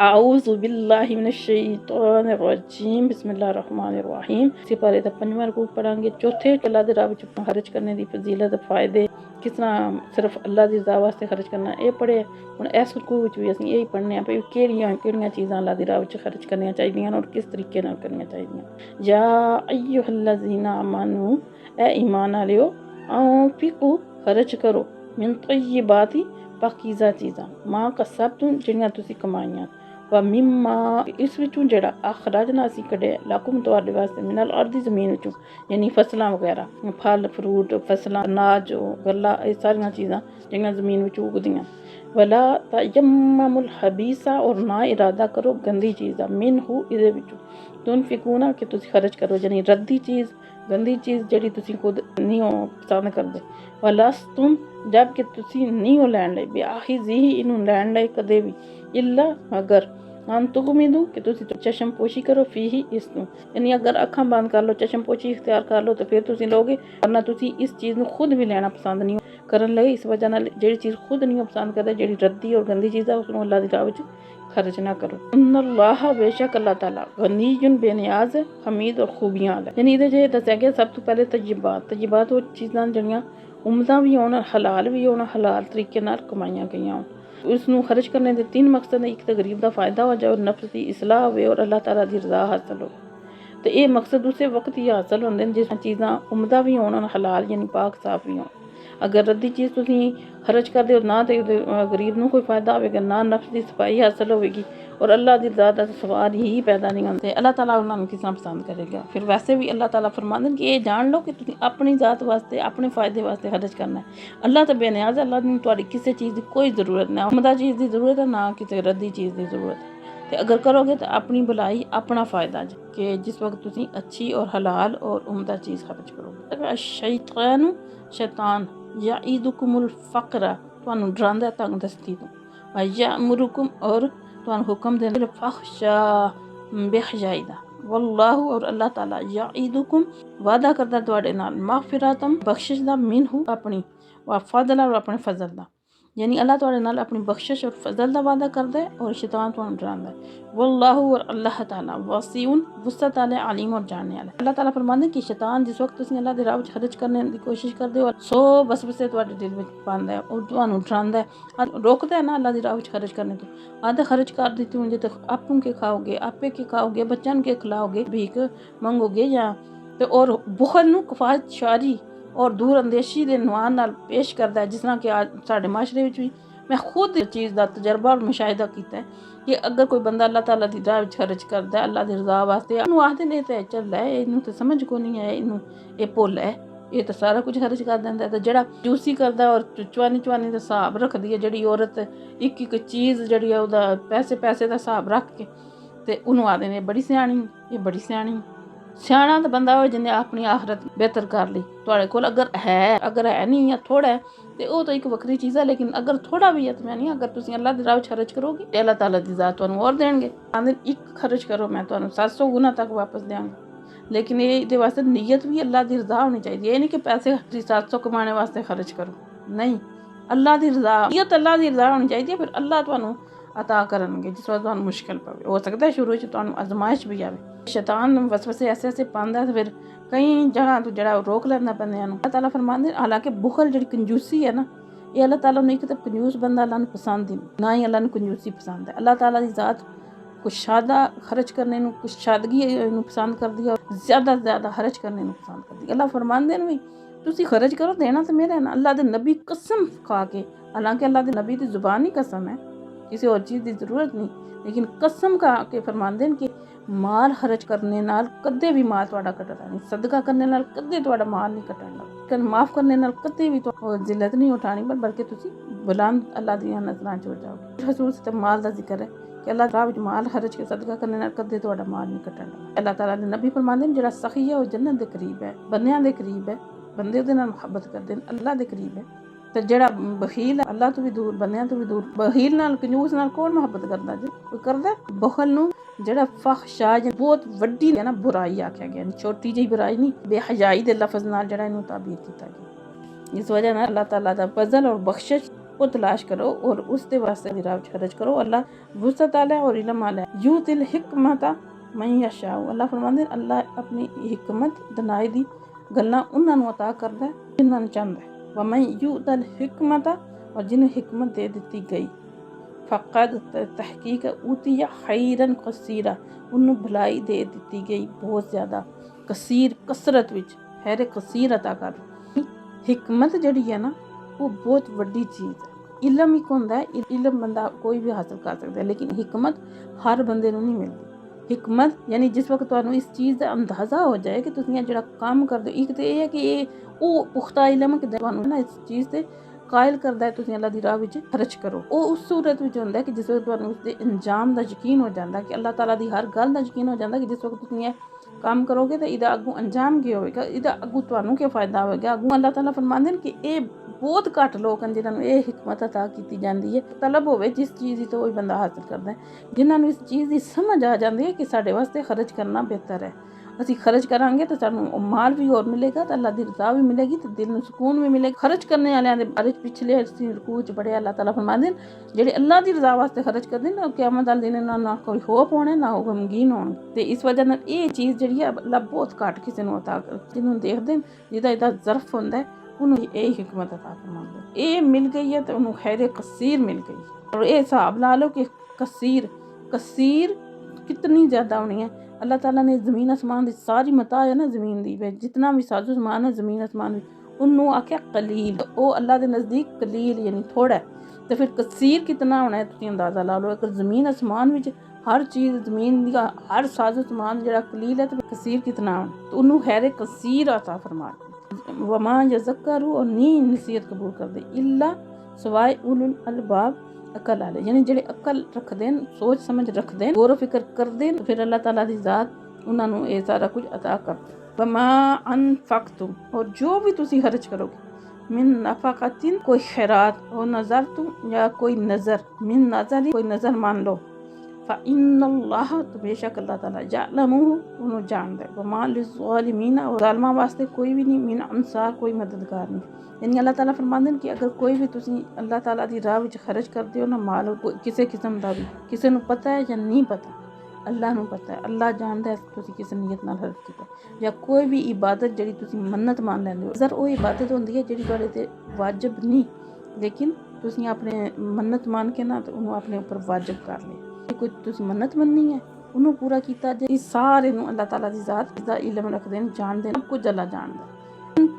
आऊज़ु बिल्लाहि मिनश्शैतानिर्रजीम बिस्मिल्लाहिर्रहमानिर्रहीम। इसी पारे दा पंजवां रुकू पढ़ांगे। चौथे अल्लाह दे राह विच खर्च करने दी फजीलत फायदे किस तरह सिर्फ अल्लाह दी रज़ा वास्ते खर्च करना ये पढ़े। हुण इस रुकू विच भी असीं यही पढ़ने आ भई केड़ियां चीज़ां अल्लाह दी राह विच खर्च करनियां चाहिदियां और किस तरीके नाल करनियां चाहिदियां। या अय्युहल्लज़ीना आमनू ए ईमान आलियो अंफिकू खर्च करो मिन तय्यिबाति पाकीज़ा चीज़ां मां कसबतुम जिहड़ियां तुसीं कमाईयां व मिम्मा इस विचों जेड़ा अखरजना असीं कढिया लकुम तुहाडे वास्ते मिनल अर्दी ज़मीन विचों यानी फसलां वगैरह फल फ्रूट फसलां अनाज गल्ला ये सारियां चीज़ां जिहड़ियां ज़मीन विच उगदियां। वला तयम्ममुल हबीसा और ना इरादा करो गंदी चीज़ दा मिनहू इहदे विचों तुनफिकूना कि तुसीं खर्च करो यानी रद्दी चीज़ गंदी चीज़ जिहड़ी तुसीं खुद नहीं हो पसंद करदे। वलस्तुम जब कि तुसीं नहीं हो लैण लई बिआखिज़िही इनू लैण लई कदे भी इल्ला मगर हम तुगमिदू कि तुसीं चशम पोशी करो फीही इसनू यानी अगर अखां बंद कर लो चशम पोशी इख्तियार कर लो तो फिर तुसीं लोगे वरना तुसीं इस चीज़ नू खुद भी लेना पसंद नहीं करन लगे। इस वजह नाल जिहड़ी चीज़ खुद नहीं पसंद करदे जिहड़ी रद्दी और गंदी चीज़ है उसनू अल्लाह दी राह विच खर्च ना करो। इन्नल्लाह बेशक अल्लाह ताला गनीयुन बेनियाज है हमीद और खूबियां आला यानी इहदे च दस्सिया गया सब तो पहले तय्यबात वो चीज़ां जिहड़ियां उम्दा भी होण हलाल हलाल तरीके नाल कमाईयां गईयां होण। उसनू खर्च करने के 3 मकसद हैं। एक तो गरीब का फ़ायदा हो जाए और नफ्स की इसलाह हो और अल्लाह ताला की रज़ा हासिल हो। तो ये मकसद उस वक्त ही हासिल होंदे न जिस चीज़ां उम्दा भी होण हलाल यानी पाक साफ भी होण। अगर रद्दी चीज़ तुसीं खर्च करदे हो ना तो गरीब नू कोई फ़ायदा होवेगा ना नफ्स की सफाई हासिल होगी और अल्लाह की रज़ा दा सवाल ही पैदा नहीं होंदे। अल्लाह ताला उन्होंने किस तरह पसंद करेगा। फिर वैसे भी अल्लाह ताला फरमाते कि ये जान लो कि तुसीं अपनी ज़ात वास्ते अपने फ़ायदे वास्ते खर्च करना है। अल्लाह तो बेनियाज है, अल्लाह नूं तुहाडी किसी चीज़ की कोई ज़रूरत नहीं, उम्दा चीज़ की ज़रूरत है ना किसी रद्दी चीज़ की ज़रूरत है। तो अगर करोगे तो अपनी भलाई अपना फ़ायदा कि जिस वक्त तुसीं अच्छी और हलाल और उम्दा चीज़ खर्च करोगे। शैतान शैतान याइदुकुमुल फ़क्र तुहानूं डरांदा है तंग दस्ती तो यामुरुकुम और तुहानूं हुक्म देंदे फ़हशा बेहयाई दा वल्लाहु और अल्लाह ताला याइदुकुम वादा करदा तुहाडे नाल मग़फ़िरतम बख्शिश दा मिनहू अपनी व फ़ज़ल और अपने फजल दा यानी अल्लाह तुहाडे नाल अपनी बख्शिश और फजल दा वादा करदा है और शैतान तुहानूं डरांदा है। वल्लाहु और अल्लाह ताला वसीउन वसअत वाले अलीम और जानने वाला। अल्लाह ताला फरमांदे कि शैतान जिस वक्त तुसीं अल्लाह दी राह विच खर्च करने दी कोशिश करदे हो सो वसवसे तुहाडे दिल विच पांदा है और तुहानूं डरांदा है रोकदा है ना अल्लाह दी राह विच खर्च करने तो आधा खर्च कर देती हूँ तो आपू के खाओगे आपे के खाओगे बच्चों के खिलाओगे भीख मंगोगे या तो और बुखल नूं कफायत शारी और दूर अंदेशी के नवान नाल पेश करता है। जिस तरह कि आज साढ़े माशरे में भी मैं खुद इस चीज़ का तजर्बा और मुशाहिदा किया है कि अगर कोई बंदा अल्लाह ताला दी राह विच खर्च करता है अल्लाह दी रज़ा वास्ते आखदे ने तो चल है इनू तो समझ को नहीं है इनू ये भुल है ये तो सारा कुछ खर्च कर देंदा है। तो जेड़ा जूसी करता है और चवानी का हिसाब रखती है जी औरत एक एक चीज़ जी पैसे पैसे का हिसाब रख के तो उन्होंने आखदे ने बड़ी स्याणी ये बड़ी स्याणी सियाना तो बंदा हो जिन्हें अपनी आखरत बेहतर कर ली। तुहाडे कोल अगर है नहीं या थोड़ा है तो वो तो एक वक्री चीज़ है लेकिन अगर थोड़ा भी है तो मैं नहीं अगर तुसीं अल्लाह दी राह विच खर्च करोगे तो अल्लाह ताला दी ज़ात तुहानूं और देणगे। आंदे एक खर्च करो मैं तुहानूं 700 गुना तक वापस देंगा लेकिन ये वास्ते नीयत भी अल्लाह दी रज़ा होनी चाहिए। ये नहीं कि पैसे 700 कमाने वास्ते खर्च करो नहीं अल्लाह दी रज़ा नीयत अल्लाह दी रज़ा होनी चाहिए। फिर अल्लाह तुहानूं अता करनगे जिस वक्त तुहानूं मुश्किल पवे हो सकता है शुरू च तुहानूं आजमाइश भी आवे शैतान वसवसे ऐसे पांदा है फिर कई जगह तो जड़ा रोक लैंदा बंदियां नूं। अल्लाह ताला फरमांदे हालांकि बुखल जिहड़ी कंजूसी है ना ये अल्लाह ताला नूं एक तो कंजूस बंदा अल्लाह नूं पसंद ही ना ही अल्लाह नूं कंजूसी पसंद है। अल्लाह ताला दी ज़ात कुछ शादा खर्च करने नूं कुछ शादगी नूं पसंद करदी है और ज़्यादा खर्च करने नूं पसंद करदी है। अल्लाह फरमांदे ने भी तुसीं खर्च करो देना तो मेरा है ना। अल्लाह दे नबी कसम खा के हालांकि अल्लाह दे नबी दी ज़ुबान ही कसम है किसी और चीज़ की ज़रूरत नहीं लेकिन कसम खा के फरमांदे ने कि माल खर्च करने नाल कदे भी माल तुहाडा कटदा नहीं सदका करने नाल कदे तुहाडा माल नहीं कटदा माफ़ करने नाल कदे भी जिल्लत नहीं उठानी बल्कि तुसीं बुलंद अल्लाह दी नज़रां च हो जाओगे। रसूल से माल का जिक्र है कि अल्लाह राह विच माल खर्च के सदका करने नाल कदे तुहाडा माल नहीं कटदा। अल्लाह ताला दे नबी फरमांदे ने जेड़ा सखी है वो जन्नत दे करीब है बंदियां दे करीब है बंदे उहदे नाल मुहब्बत करदे ने अल्लाह दे करीब है। तो जेड़ा बखील अल्लाह तो भी दूर बंदियां तो भी दूर बखील नाल कंजूस नाल कौन मुहब्बत करदा जी कोई करदा बखल नूं जेड़ा फहशा बहुत वड्डी है ना बुराई आख्या गया छोटी जी बुराई नहीं बेहयाई दे लफ्ज़ नाल जेड़ा इनू ताबीर किया गया। इस वजह नाल अल्लाह ताला दा फजल और बख्शिश वो तलाश करो और उसके वास्ते दी राह विच खर्च करो। अल्लाह वुसअत आला है और इल्म आला है। यूतिल हिकमता मन यशा, अल्लाह फरमांदे अल्लाह अपनी हिकमत दनाई दी गल्लां उन्हां नूं अता करदा है जिन्हां नूं चाहंदा है। व मन यूतल हिकमता, और जिन्हें हिकमत दे दी गई, फ़क़द तहकीक ऊतिया खैरन कसीरा, उन्होंने भलाई दे दी गई बहुत ज़्यादा, कसीर कसरत विच खैर कसीर अता कर। हिकमत जड़ी है ना वो बहुत वड्डी चीज़ है। इलम एक होंदा है, इलम बंदा कोई भी हासिल कर सकता है, लेकिन हिकमत हर बंदे नूं नहीं मिलती। हिकमत यानी जिस वक्त तुहानूं इस चीज़ का अंदाज़ा हो जाए कि तुसीं जिहड़ा काम करदे हो, एक तो यह है कि ये वो पुख्ता इलम कि तुहानूं ना इस चीज़ ते कायल करदा है, तुसीं अल्लाह दी राह विच खर्च करो। वो उस सूरत विच होंदा है कि जिस वक्त तुहानूं उसदे अंजाम दा यकीन हो जांदा, कि अल्लाह ताला दी हर गल दा यकीन हो जांदा कि जिस वक्त तुसीं काम करोगे तो इहदा अगों अंजाम की होएगा, इहदा अगों तुहानूं क्या फ़ायदा होएगा। अगों अल्लाह ताला फरमांदे कि ये बहुत घट लोग हैं जिन्हां नूं ये हिकमत अता की जाती है। तलब होवे जिस चीज़ की तो वही बंदा हासिल करता है। जिन्हां नूं इस चीज़ की समझ आ जाती है कि साडे वास्ते खर्च करना बेहतर है, ਅਸੀਂ खर्च करांगे तो सानू माल भी और मिलेगा, तो अल्लाह दी रज़ा भी मिलेगी, तो दिल नूं सुकून भी मिलेगा। खर्च करने वालियां दे बारे पिछले रुकू च पढ़े अल्लाह ताला फरमांदे जेह्ड़े अल्लाह दी रज़ा वास्ते खर्च करदे न क़यामत वाले दिन ना कोई खौफ होने ना हो गमगीन होने। ते इस वजह नाल ये चीज़ जेह्ड़ी है अल्लाह बहुत घट किसी नूं अता करदा। जिन्हों देखदे न जिहदा इहदा ज़र्फ होंदा है उन्होंने ये हिकमत अता फरमांदे। ये मिल गई है तो उन्होंने खैर कसीर मिल गई। और ये हिसाब ला लो कि कसीर कसीर कितनी ज़्यादा होनी है। अल्लाह ताला ने ज़मीन आसमान की सारी मता है ना ज़मीन दी जितना भी साजो समान है ज़मीन आसमान उन्होंने आख्या कलील, वो अल्लाह के नज़दीक कलील यानी थोड़ा है, तो फिर कसीर कितना होना है तुसीं अंदाज़ा ला लो। अगर ज़मीन आसमान विच हर चीज़ ज़मीन दी हर साजो समान जिहड़ा कलील है तो कसीर कितना होना, तो उन्होंने खैर कसीर अता फरमा। वमा यज़क्करू, और नी नसीहत कबूल कर दे इल्ला सवाए उलुल अलबाब, अकल आले यानी जेह्ड़े अकल रखदे न, सोच समझ रखदे न, गौर फिक्र करदे न, फिर अल्लाह ताला दी ज़ात उन्हां नूं ये सारा कुछ अता करदी। वमा अनफक़तुम, और जो भी तुसीं खर्च करोगे, मिन नफ़क़तिन कोई खैरात, और नज़रतुम या कोई नज़र, मिन नज़र कोई नज़र मान लो, फ़इन्नल्लाह तो बेशक अल्लाह ताला यअलमुहु उन्होंने जानदा है। वमा लिज़्ज़ालिमीन, और ज़ालिमां वास्ते कोई भी नहीं, मिन अंसार कोई मददगार नहीं। यानी अल्लाह ताला फरमांदे कि अगर कोई भी तुसीं अल्लाह ताला दी राह विच खर्च करदे हो ना माल किसी किस्म दा भी, किसी नूं पता है या नहीं पता, अल्लाह नूं पता है, अल्लाह जानदा है तुसीं किस नीयत नाल खर्च कीता। या कोई भी इबादत जिहड़ी तुसीं मन्नत मान लैंदे हो, अगर वो इबादत होंदी है जिहड़ी तुहाडे ते वाजिब नहीं, लेकिन तुसीं अपने मन्नत मान के ना तो उन्होंने अपने उपर वाजिब कर लिया। कोई तुसीं मन्नत मननी है उन्होंने पूरा कीता, जे इस सारे नूं अल्लाह ताला दी ज़ात दा इल्म रखदे न, जानदे न, सब कुछ अल्लाह जानदा है।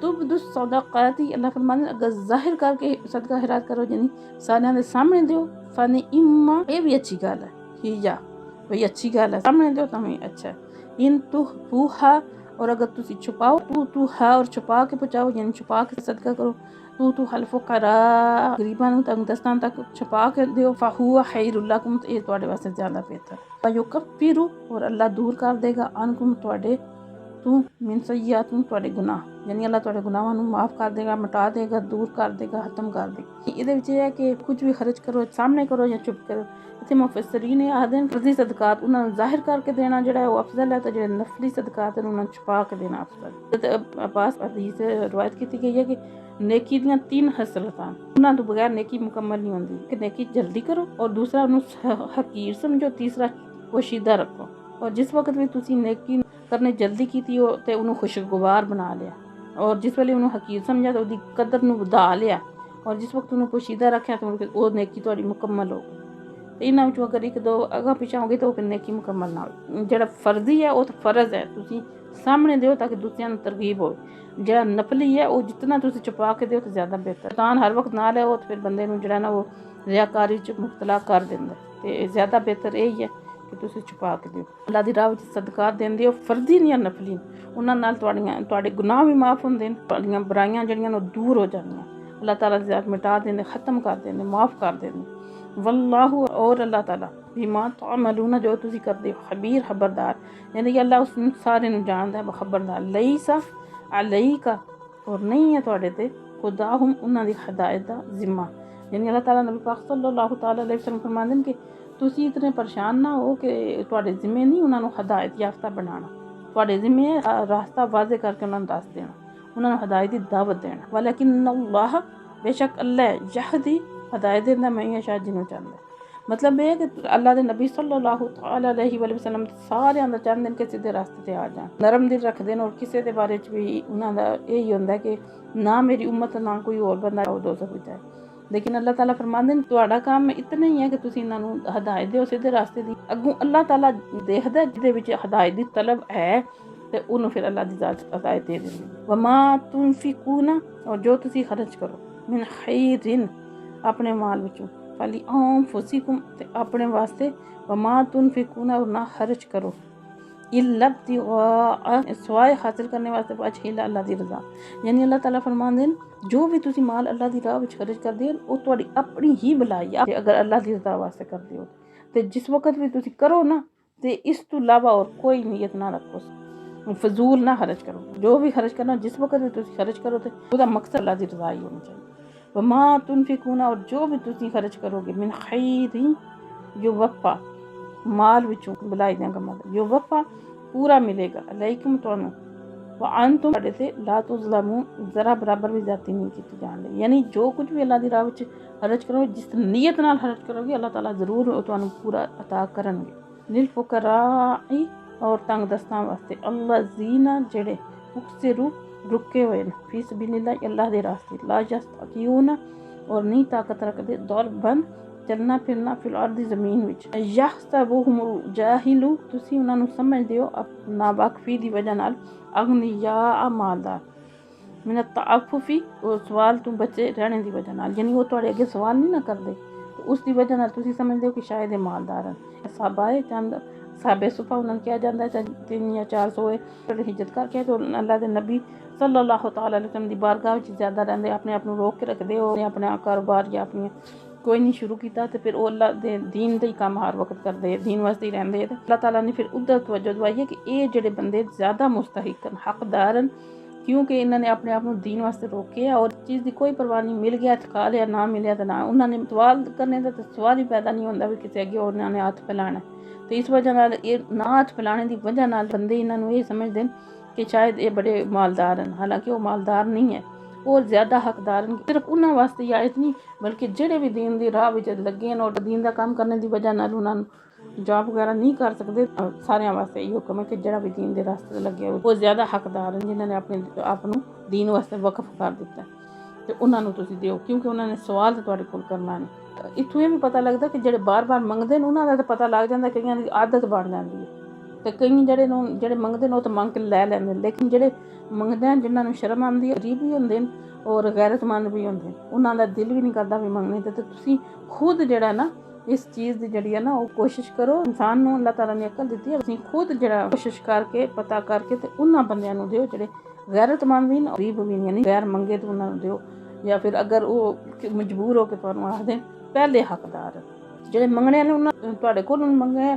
तुबदुस सदक़ाती, अल्लाह फरमांदे अगर ज़ाहिर करके सदका खैरात करो यानी सारियां दे सामने दो, फनी इम्मा, ये भी अच्छी गल है, हिया भाई अच्छी गल है, सामने दो तभी अच्छा है। इन तुहा, और अगर तुसी छुपाओ, तू है और छुपा के पहुँचाओ यानी छुपा के सदका करो, तू हलफुकरा गरीबां नूं तंगदस्तां तक छुपा के दिओ, फ़हुवा खैरुल लकुम, ये तुहाडे वास्ते ज़्यादा बेहतर है। युकफ्फिरु, और अल्लाह दूर कर देगा, अनकुम तुहाडे तू मिन सय्यातुम तुहाडे गुनाह, यानी अल्लाह तुहाडे गुनाहां नूं माफ़ कर देगा, मिटा देगा, दूर कर देगा, खत्म कर देगा। इहदे विच है कि कुछ भी खर्च करो सामने करो या चुप करो। इत्थे मुफस्सरीन ने आखदे फर्जी सदकात उन्हां नूं ज़ाहिर करके देना जिहड़ा ओह अफजल है, ते जेह्ड़े नफली सदकात उन्हां नूं छुपा के देना अफजल। ते अब्बास हदीस रिवायत कीती गई है कि नेकी दियां 3 हसलतां उन्हां तो बगैर नेकी मुकम्मल नहीं होंदी, कि नेकी जल्दी करो, और दूसरा उन्हें हकीर समझो, तीसरा पोशीदा रखो। और जिस वक्त भी तुसीं नेकी करने जल्दी कीती हो तो उन्होंने खुशगवार बना लिया, और जिस वेले उन्होंने हकीर समझा तो उसकी कदर नूं वधा लिया, और जिस वक्त उन्होंने पोशीदा रखा तो वो नेकी तुहाडी मुकम्मल हो गई। तो इन्हां विचों अगर एक दो अगां पिछां हो गई तो फिर नेकी मुकम्मल ना हो। जिहड़ा फर्जी है वो तो फर्ज है, तुसीं सामने दिओ ताकि दूसरियां नूं तरगीब हो। जिहड़ा नफली है वो जितना तुसीं छुपा के दिओ तो ज़्यादा बेहतर। शैतान हर वक्त नाल है, वो तो फिर बंदे नूं जिहड़ा ना वो रियाकारी च मुब्तला कर दिंदा, ते ज़्यादा बेहतर यही है कि तुसीं छुपा के दिओ। अल्लाह दी राह विच सदकात देंदे हो, फर्जी नहीं नफली, उन्हां नाल तुहाडे गुनाह भी माफ़ होंदे न, तुहाडीआं बुराइयां जिहड़ियां न दूर हो जांदियां, अल्लाह ताला दी ज़ात मिटा देंदे, खत्म कर देंदे, माफ़ कर देंदे। वल्लाहु, और अल्लाह ताला बिमा तअमलून, जो तुसीं करदे हो, खबीर खबरदार, यानी कि अल्लाह उस सारे नूं जानदा है, खबरदार। लईसा अलैका, और नहीं है तुहाडे ते खुदाहुम उन्हां दी हिदायत दा जिम्मा, यानी अल्लाह ताला नबी पाक सल्लल्लाहु तआला अलैहि वसल्लम फरमांदे न कि तुसीं इतने परेशान ना हो कि तुहाडे जिम्मे नहीं उन्हां नूं हिदायत याफ्ता बनाना, तुहाडे जिम्मे रास्ता वाज़े करके उन्हां नूं दस देना, उन्हां नूं हिदायत दी दावत देना। वलकिन अल्लाह, बेशक अल्लाह यहदी हदायत देंदा मैं ही शायद जिन्हों चाहता। मतलब ये है कि अल्लाह के नबी सल्लल्लाहु अलैहि वसल्लम सारे दा चाहते हैं कि सीधे रास्ते ते आ जान, नरम दिल रखते हैं और किसी के बारे भी उन्होंने यही होंदा कि ना मेरी उम्मत ना कोई और बंदा दोज़ख विच जाए। लेकिन अल्लाह ताला फरमांदे ने तुहाडा काम इतना ही है कि तुसीं इन्हां नूं हदायत दिओ सीधे रास्ते दी। अग्गों अल्लाह ताला देखदा जिहदे विच हदायत दी तलब है ते उन्होंने फिर अल्लाह दी ज़ात हदायत दे देंदी। वमा तुनफिकूना और जो तुसीं खर्च करो मिन खैरिन अपने माल विचों फली अनफुसिकुम ते अपने वास्ते वमा तुनफिकूना और ना खर्च करो इल्ला इब्तिगा सवाए हासिल करने वास्ते वजह अल्लाह दी रज़ा। यानी अल्लाह ताला फरमांदे ने जो भी तुसीं माल अल्लाह दी राह विच खर्च करदे हो वो तुहाडी अपनी ही भलाई है अगर अल्लाह दी रज़ा वास्ते करदे हो। ते जिस वक्त भी तुसीं करो ना ते इस तो इलावा और कोई नीयत ना रखो, फजूल ना खर्च करो। जो भी खर्च करना जिस वक्त भी तुसीं खर्च करो तो उसका मकसद अल्लाह दी रज़ा ही होनी चाहिए। वमा तुनफिकूना और जो भी तुसीं खर्च करोगे मिन खैरिन जो वफ़ा माल विचों भलाई देंगा मतलब जो वफ़ा पूरा मिलेगा अलैकुम तुहानू व अंतुम तुहाडे ते ला तुज़लमून ज़रा बराबर भी ज़्यादती नहीं की जान दी। यानी जो कुछ भी अल्लाह दी राह विच खर्च करोगे जिस नीयत नाल खर्च करोगे अल्लाह ताला ज़रूर तुहानू पूरा अता करनगे। लिल फुकराई और तंग दस्तां वास्ते अल्लज़ीना जेड़े उक्सिरू रुके हुए ने फी सबीलिल्लाह अल्लाह दे रास्ते ला यस्ततिऊना और नहीं ताकत रखदे दौरबन चलना फिरना फिल अर्दी ज़मीन विच यहसबुहुमुल जाहिलु तुसीं उन्हां नूं समझदे हो नावाकफी दी वजह नाल अगनिया मालदार मिन तअफ्फुफी और सवाल तू बचे रहने दी वजह नाल। यानी वो तुहाडे अगे सवाल नहीं ना करदे तो उस दी वजह नाल तुसीं समझदे हो कि शायद ये मालदार हैं। साबाए चंद साबे सुफा उन्हां नूं कहा जांदा है 3 या 400 हिजरत करके तो अल्लाह दे नबी सल्लल्लाहु तआला अलैहि वसल्लम दी बारगाह विच ज़्यादा रहंदे अपने आप नूं रोक के रखदे हो अपने कारोबार या अपनी कोई नहीं शुरू किया तो फिर अल्लाह दे दीन दे काम हर वक्त करते दीन वास्ते ही रहंदे ते अल्लाह ताला ने फिर उधर तवज्जो दवाई है कि ये जेडे बंदे ज़्यादा मुस्तहिक हकदार हैं क्योंकि इन्होंने अपने आप को दीन वास्ते रोके और चीज़ की कोई परवाह नहीं मिल गया खा लिया ना मिले तो ना उन्होंने सवाल करने का तो सवाल ही पैदा नहीं होता भी किसी अगे उन्होंने हथ फैलाना। तो इस वजह नाल ये ना हथ फैलाने की वजह नाल बंदे इन्होंने ये समझते हैं कि शायद ये बड़े मालदार हैं, हालांकि वो मालदार नहीं है और ज़्यादा हकदार हैं। सिर्फ उन्होंने वास्ते ही आयत नहीं बल्कि जेडे भी दीन की राह विच लगे हैं और दीन का काम करने की वजह नाल उन्होंने जॉब वगैरह नहीं कर सकते सारे वास्ते यही हुक्म है कि जेड़ा भी दीन के रास्ते लगे वो ज़्यादा हकदार हैं जिन्होंने अपने आप को दीन वास्ते वक्फ कर दिता तो उन्होंने तुसीं दिओ क्योंकि उन्होंने सवाल तो तुहाडे कोल करना नहीं। इत्थों ये भी पता लगता कि जेडे बार बार मंगते हैं उन्होंने तो पता लग जाता कईयां दी आदत बन जाती है तो कई जेडे मंगते हैं वो तो मंग के लै लैंदे लेकिन जेडे मंगते हैं जिन्होंने शर्म आती है गरीब भी होंगे और गैरतमंद भी होंगे उन्होंने दिल भी नहीं करता भी मंगने तो तुसीं खुद जेड़ा ना इस चीज़ की जी है ना वो कोशिश करो। इंसान नूं अल्लाह ताला ने अकल दी है तुसीं खुद जरा कोशिश करके पता करके तो उन्होंने बंदियां नूं दिओ जेडे गैरतमंद भी गरीब भी नहीं यानी गैर मंगे तो उन्होंने दिओ या फिर अगर वो मजबूर हो के तुहानूं आखदे पहले हकदार जेडे मंगने वाले उन्होंने तुहाडे कोल मंगे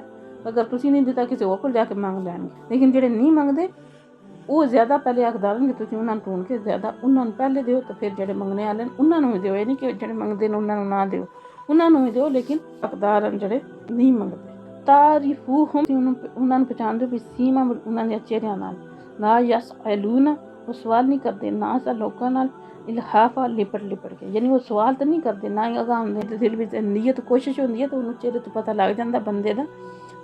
अगर तुसीं नहीं दिता किसी होर कोल जाके मंग लैणगे लेकिन जेडे नहीं मंगते वो ज़्यादा पहले हकदार हैं कि तुसीं उन्होंने ढूंढ के ज़्यादा उन्होंने पहले दिओ तो फिर जेडे मंगने वाले उन्होंने भी दिओ ये नहीं कि जेडे मंगते हैं उन्होंने ना दिओ उन्होंने भी दिओ लेकिन हकदार हैं जेडे नहीं मंगते। तारीफूहुम उन्होंने पहचानदे भी सीमा उन्होंने चेहरिਆਂ नाल ला यसअलूना वो सवाल नहीं करते ना सा लोगों नाल इल्हाफा लिपट के यानी वो सवाल तो नहीं करते ना ही अगा होंदे दिल विच नीयत कोशिश होंदी है तो उन्होंने चेहरे तो पता लग जाता बंदे दा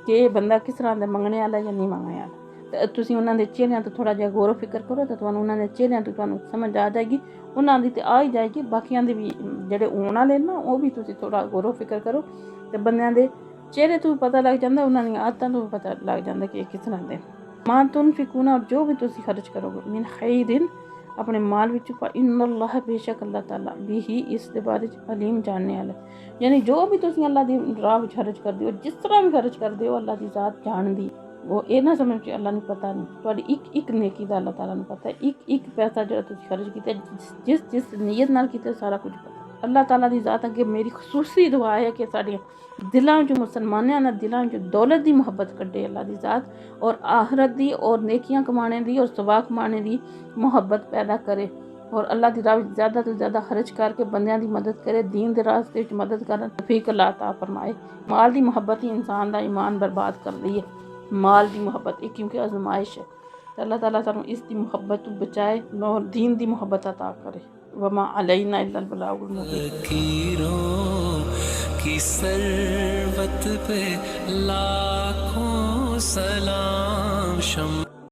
कि बंदा किस तरह का मंगने वाला या नहीं मंगने वाला। तो तुसीं उन्हां दे चेहरिਆਂ तो थोड़ा जिहा गौर फिक्र करो तो तुहानूं उन्हां दे चेहरिਆਂ तो तुहानूं समझ आ जाएगी उन्हां दी ते आ ही जाएगी बाकियां दे भी जेडे होण वाले ना वो भी तुसीं थोड़ा गौर फिक्र करो तो बंदियां दे चेहरे तो भी पता लग जाता उन्हां दी आदतां तो भी पता लग जाता कि किस तरह दे। मा तुनफिकूना और जो भी तुसीं खर्च करोगे मिन खैरिन अपने माल विच इन्नल्लाह बेशक अल्लाह ताला भी इस दे बारे च अलीम जानने वाला यानी जो भी तुसीं अल्लाह दी राह विच खर्च करदे हो जिस तरह भी खर्च करदे हो अल्लाह दी ज़ात जानदी वो ये ना समझ कि अल्लाह नूं पता नहीं तुहाडी एक नेकी दा अल्लाह ताला नूं पता है एक पैसा जो तुसीं खर्च कीता जिस नीयत नाल कीता सारा कुछ पता अल्लाह ताला दी ज़ात अगे मेरी खसूसी दुआ है कि साडियां दिलां च मुसलमानां दे दिलां च दौलत दी मुहब्बत कड्डे अल्लाह दी ज़ात और आखरत दी और नेकियां कमाने दी और सवाब कमाने दी मुहब्बत पैदा करे और अल्लाह दी राह ज़्यादा तो ज़्यादा खर्च करके बंदियां दी मदद करे दीन दे रास्ते च मदद करन तौफीक अल्लाह अता फरमाए। माल दी मुहब्बत ही इंसान दा ईमान बर्बाद कर दी है माल की मुहब्बत एक क्योंकि आजमाइश है तो अल्लाह ताला सानू इसकी मुहब्बत तो बचाए और दीन की मुहब्बत अता करे। वमा अलैना इल्लल बलागुल मुबीन। सरवत पे लाखों सलाम शम